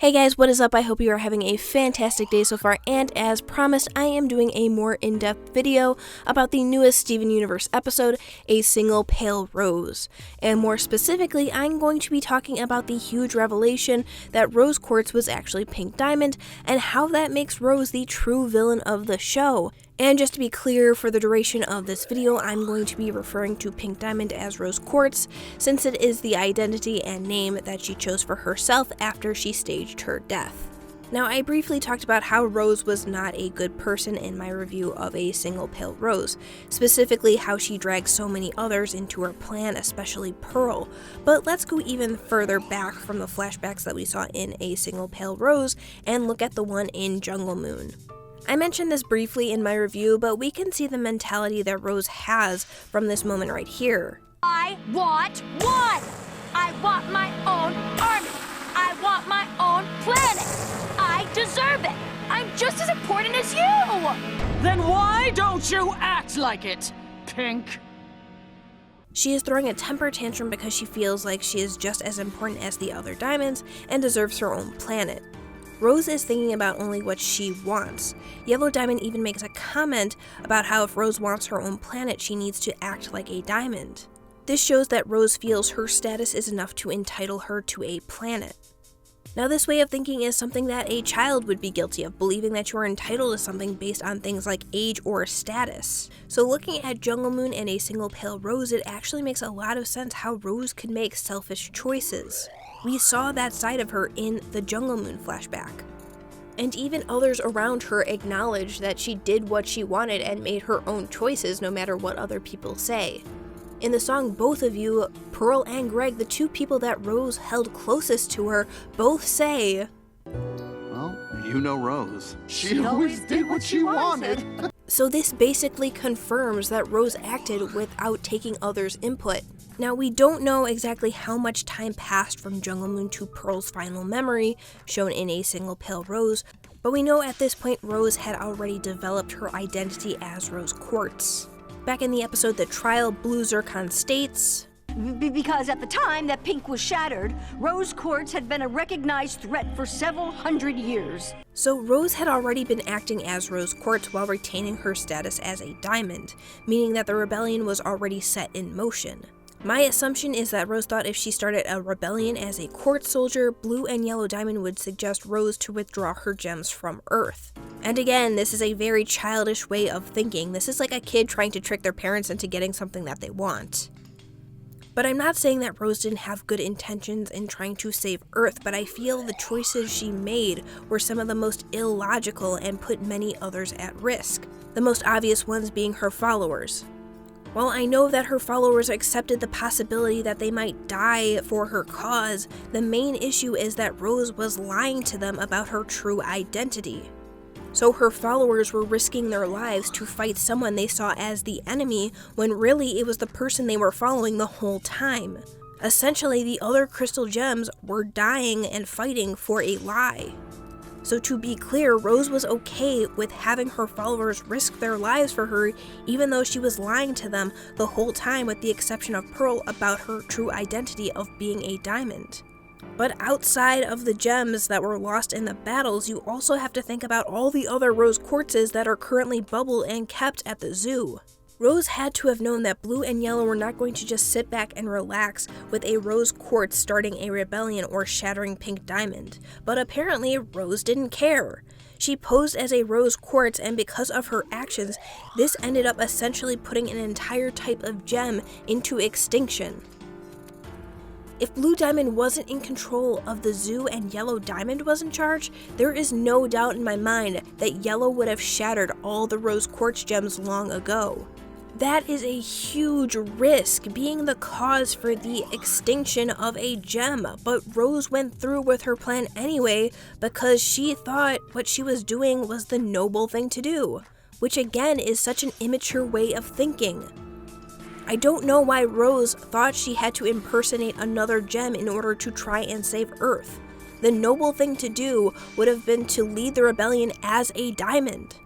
Hey guys, what is up? I hope you are having a fantastic day so far, and as promised, I am doing a more in-depth video about the newest Steven Universe episode, A Single Pale Rose. And more specifically, I'm going to be talking about the huge revelation that Rose Quartz was actually Pink Diamond, and how that makes Rose the true villain of the show. And just to be clear, for the duration of this video, I'm going to be referring to Pink Diamond as Rose Quartz, since it is the identity and name that she chose for herself after she staged her death. Now, I briefly talked about how Rose was not a good person in my review of A Single Pale Rose, specifically how she dragged so many others into her plan, especially Pearl. But let's go even further back from the flashbacks that we saw in A Single Pale Rose and look at the one in Jungle Moon. I mentioned this briefly in my review, but we can see the mentality that Rose has from this moment right here. I want one! I want my own army! I want my own planet! I deserve it! I'm just as important as you! Then why don't you act like it, Pink? She is throwing a temper tantrum because she feels like she is just as important as the other diamonds and deserves her own planet. Rose is thinking about only what she wants. Yellow Diamond even makes a comment about how if Rose wants her own planet, she needs to act like a diamond. This shows that Rose feels her status is enough to entitle her to a planet. Now, this way of thinking is something that a child would be guilty of, believing that you are entitled to something based on things like age or status. So looking at Jungle Moon and A Single Pale Rose, it actually makes a lot of sense how Rose could make selfish choices. We saw that side of her in the Jungle Moon flashback. And even others around her acknowledged that she did what she wanted and made her own choices no matter what other people say. In the song Both of You, Pearl and Greg, the two people that Rose held closest to her, both say, "Well, you know Rose. She always did what she wanted." So this basically confirms that Rose acted without taking others' input. Now, we don't know exactly how much time passed from Jungle Moon to Pearl's final memory, shown in A Single Pale Rose, but we know at this point Rose had already developed her identity as Rose Quartz. Back in the episode The Trial, Blue Zircon states, Because at the time that Pink was shattered, Rose Quartz had been a recognized threat for several hundred years. So Rose had already been acting as Rose Quartz while retaining her status as a diamond, meaning that the rebellion was already set in motion. My assumption is that Rose thought if she started a rebellion as a Quartz soldier, Blue and Yellow Diamond would suggest Rose to withdraw her gems from Earth. And again, this is a very childish way of thinking. This is like a kid trying to trick their parents into getting something that they want. But I'm not saying that Rose didn't have good intentions in trying to save Earth, but I feel the choices she made were some of the most illogical and put many others at risk. The most obvious ones being her followers. While I know that her followers accepted the possibility that they might die for her cause, the main issue is that Rose was lying to them about her true identity. So her followers were risking their lives to fight someone they saw as the enemy, when really it was the person they were following the whole time. Essentially, the other crystal gems were dying and fighting for a lie. So to be clear, Rose was okay with having her followers risk their lives for her, even though she was lying to them the whole time, with the exception of Pearl about her true identity of being a diamond. But outside of the gems that were lost in the battles, you also have to think about all the other Rose Quartzes that are currently bubbled and kept at the zoo. Rose had to have known that Blue and Yellow were not going to just sit back and relax with a Rose Quartz starting a rebellion or shattering Pink Diamond. But apparently, Rose didn't care. She posed as a Rose Quartz, and because of her actions, this ended up essentially putting an entire type of gem into extinction. If Blue Diamond wasn't in control of the zoo and Yellow Diamond was in charge, there is no doubt in my mind that Yellow would have shattered all the Rose Quartz gems long ago. That is a huge risk, being the cause for the extinction of a gem, but Rose went through with her plan anyway because she thought what she was doing was the noble thing to do, which again is such an immature way of thinking. I don't know why Rose thought she had to impersonate another gem in order to try and save Earth. The noble thing to do would have been to lead the rebellion as a diamond.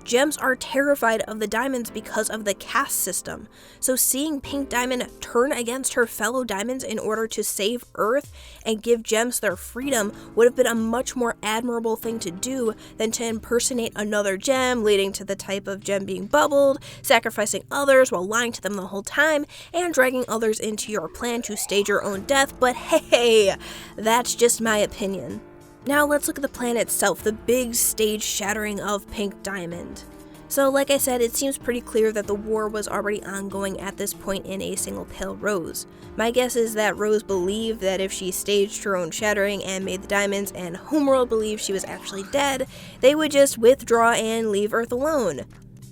Gems are terrified of the diamonds because of the caste system, so seeing Pink Diamond turn against her fellow diamonds in order to save Earth and give gems their freedom would have been a much more admirable thing to do than to impersonate another gem, leading to the type of gem being bubbled, sacrificing others while lying to them the whole time, and dragging others into your plan to stage your own death. But hey, that's just my opinion. Now let's look at the plan itself, the big stage shattering of Pink Diamond. So like I said, it seems pretty clear that the war was already ongoing at this point in A Single Pale Rose. My guess is that Rose believed that if she staged her own shattering and made the diamonds, and Homeworld believed she was actually dead, they would just withdraw and leave Earth alone.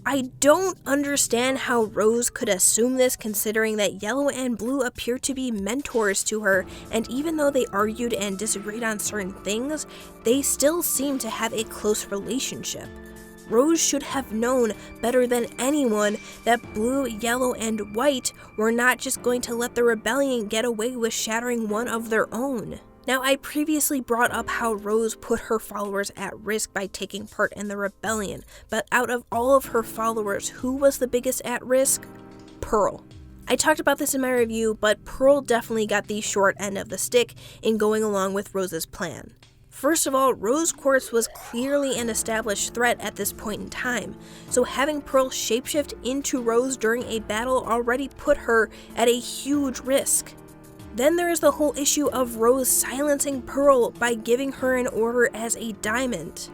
I don't understand how Rose could assume this, considering that Yellow and Blue appear to be mentors to her, and even though they argued and disagreed on certain things, they still seem to have a close relationship. Rose should have known better than anyone that Blue, Yellow, and White were not just going to let the rebellion get away with shattering one of their own. Now, I previously brought up how Rose put her followers at risk by taking part in the rebellion, but out of all of her followers, who was the biggest at risk? Pearl. I talked about this in my review, but Pearl definitely got the short end of the stick in going along with Rose's plan. First of all, Rose Quartz was clearly an established threat at this point in time, so having Pearl shapeshift into Rose during a battle already put her at a huge risk. Then there is the whole issue of Rose silencing Pearl by giving her an order as a diamond.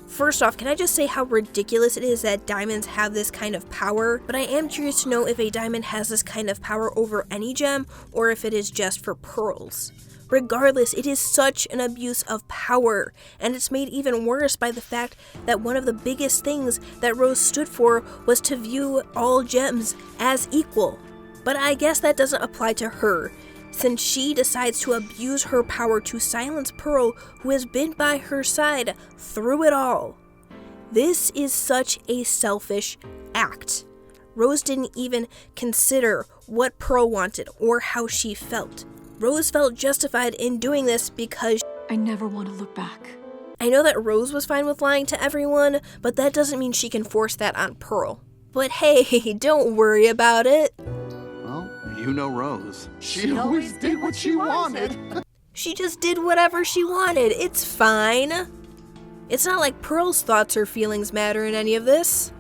First off, can I just say how ridiculous it is that diamonds have this kind of power, but I am curious to know if a diamond has this kind of power over any gem, or if it is just for pearls. Regardless, it is such an abuse of power, and it's made even worse by the fact that one of the biggest things that Rose stood for was to view all gems as equal. But I guess that doesn't apply to her, since she decides to abuse her power to silence Pearl, who has been by her side through it all. This is such a selfish act. Rose didn't even consider what Pearl wanted or how she felt. Rose felt justified in doing this because I never want to look back. I know that Rose was fine with lying to everyone, but that doesn't mean she can force that on Pearl. But hey, don't worry about it. You know Rose. She always did what she wanted. She just did whatever she wanted. It's fine. It's not like Pearl's thoughts or feelings matter in any of this.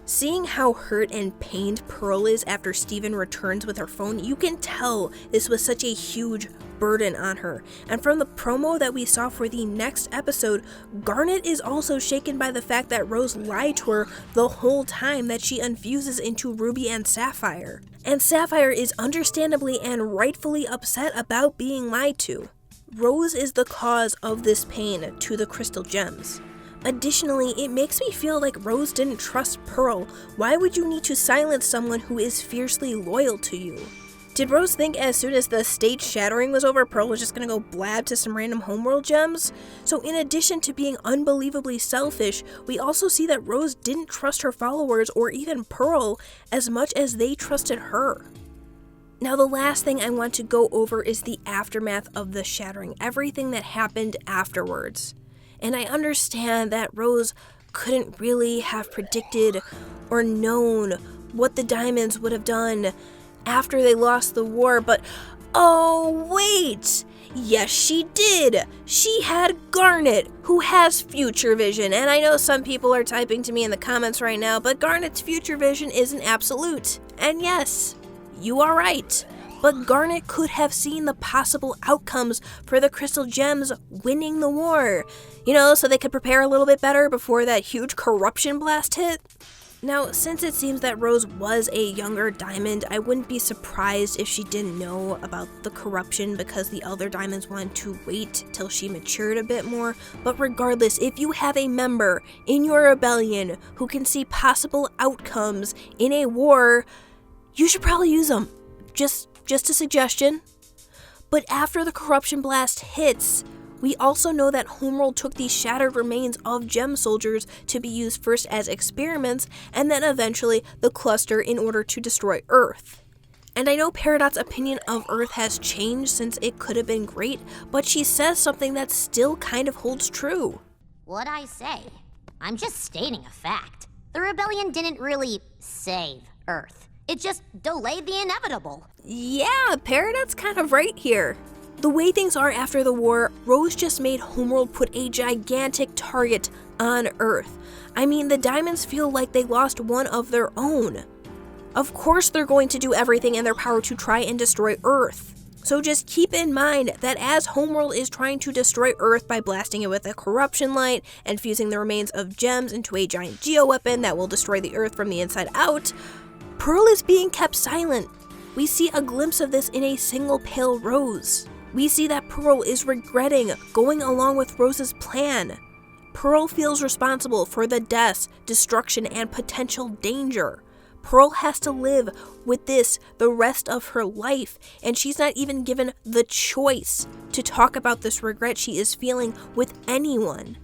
Seeing how hurt and pained Pearl is after Steven returns with her phone, you can tell this was such a huge burden on her. And from the promo that we saw for the next episode, Garnet is also shaken by the fact that Rose lied to her the whole time that she infuses into Ruby and Sapphire. And Sapphire is understandably and rightfully upset about being lied to. Rose is the cause of this pain to the crystal gems. Additionally, it makes me feel like Rose didn't trust Pearl. Why would you need to silence someone who is fiercely loyal to you? Did Rose think as soon as the stage shattering was over, Pearl was just gonna go blab to some random homeworld gems? So in addition to being unbelievably selfish, we also see that Rose didn't trust her followers or even Pearl as much as they trusted her. Now the last thing I want to go over is the aftermath of the shattering, everything that happened afterwards. And I understand that Rose couldn't really have predicted or known what the diamonds would have done after they lost the war, but oh wait! Yes, she did! She had Garnet, who has future vision, and I know some people are typing to me in the comments right now, but Garnet's future vision isn't absolute. And yes, you are right. But Garnet could have seen the possible outcomes for the Crystal Gems winning the war. You know, so they could prepare a little bit better before that huge corruption blast hit. Now, since it seems that Rose was a younger diamond, I wouldn't be surprised if she didn't know about the corruption because the other diamonds wanted to wait till she matured a bit more. But regardless, if you have a member in your rebellion who can see possible outcomes in a war, you should probably use them. Just a suggestion. But after the corruption blast hits, we also know that Homeworld took these shattered remains of gem soldiers to be used first as experiments and then eventually the cluster in order to destroy Earth. And I know Peridot's opinion of Earth has changed since it could have been great, but she says something that still kind of holds true. What'd I say? I'm just stating a fact. The rebellion didn't really save Earth. It just delayed the inevitable. Yeah, Peridot's kind of right here. The way things are after the war, Rose just made Homeworld put a gigantic target on Earth. I mean, the Diamonds feel like they lost one of their own. Of course they're going to do everything in their power to try and destroy Earth. So just keep in mind that as Homeworld is trying to destroy Earth by blasting it with a corruption light and fusing the remains of gems into a giant geoweapon that will destroy the Earth from the inside out, Pearl is being kept silent. We see a glimpse of this in a single pale Rose. We see that Pearl is regretting going along with Rose's plan. Pearl feels responsible for the deaths, destruction, and potential danger. Pearl has to live with this the rest of her life, and she's not even given the choice to talk about this regret she is feeling with anyone.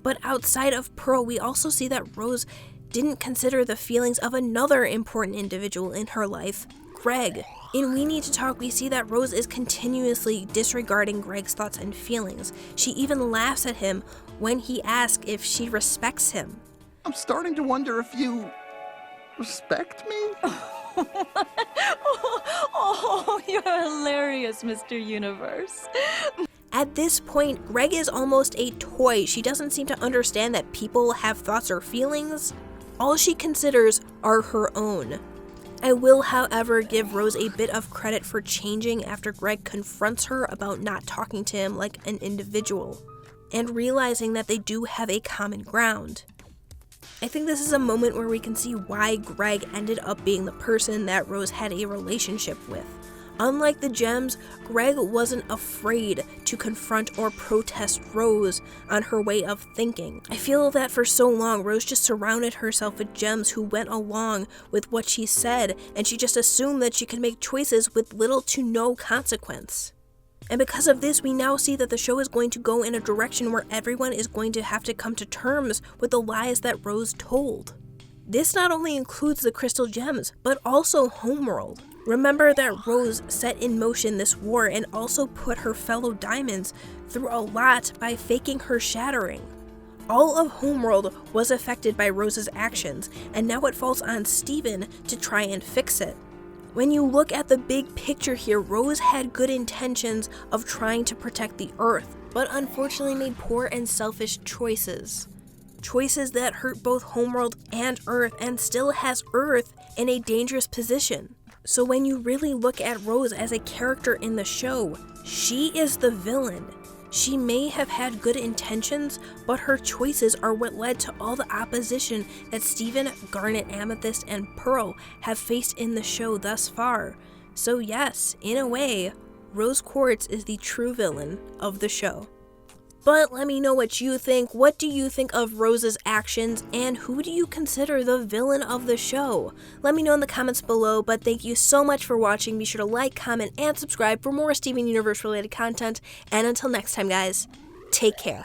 But outside of Pearl, we also see that Rose didn't consider the feelings of another important individual in her life, Greg. In We Need to Talk, we see that Rose is continuously disregarding Greg's thoughts and feelings. She even laughs at him when he asks if she respects him. I'm starting to wonder if you respect me? Oh, you're hilarious, Mr. Universe. At this point, Greg is almost a toy. She doesn't seem to understand that people have thoughts or feelings. All she considers are her own. I will, however, give Rose a bit of credit for changing after Greg confronts her about not talking to him like an individual, and realizing that they do have a common ground. I think this is a moment where we can see why Greg ended up being the person that Rose had a relationship with. Unlike the gems, Greg wasn't afraid to confront or protest Rose on her way of thinking. I feel that for so long, Rose just surrounded herself with gems who went along with what she said, and she just assumed that she could make choices with little to no consequence. And because of this, we now see that the show is going to go in a direction where everyone is going to have to come to terms with the lies that Rose told. This not only includes the crystal gems, but also Homeworld. Remember that Rose set in motion this war and also put her fellow Diamonds through a lot by faking her shattering. All of Homeworld was affected by Rose's actions, and now it falls on Steven to try and fix it. When you look at the big picture here, Rose had good intentions of trying to protect the Earth, but unfortunately made poor and selfish choices. Choices that hurt both Homeworld and Earth, and still has Earth in a dangerous position. So when you really look at Rose as a character in the show, she is the villain. She may have had good intentions, but her choices are what led to all the opposition that Steven, Garnet, Amethyst, and Pearl have faced in the show thus far. So yes, in a way, Rose Quartz is the true villain of the show. But let me know what you think. What do you think of Rose's actions, and who do you consider the villain of the show? Let me know in the comments below, but thank you so much for watching. Be sure to like, comment, and subscribe for more Steven Universe related content, and until next time guys, take care.